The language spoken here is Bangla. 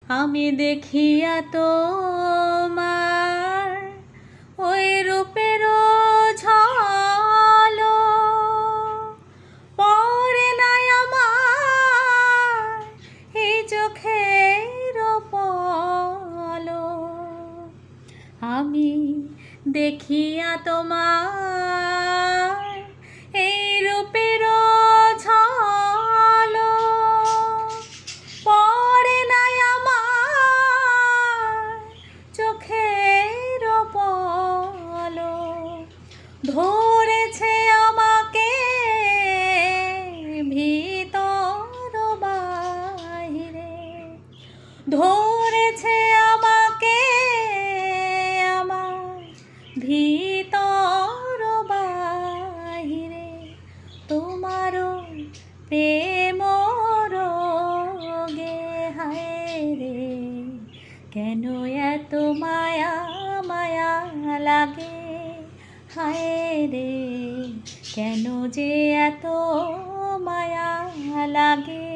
আমি দেখিয়া তোমার ওই রূপের ঝলক পড়ে নাই আমার এই চোখের পলক। আমি দেখিয়া তোমার এই রূপের ঝলক পড়ে নাই আমার চোখের পলক। ধরেছে আমাকে ভিতর বাহিরে, ধরেছে আমাকে আমার ভিতর বাহিরে। তোমারও প্রেম রোগে হায় রে, কেন এত মায়া মায়া লাগে হায় রে, কেন যে এত মায়া লাগে।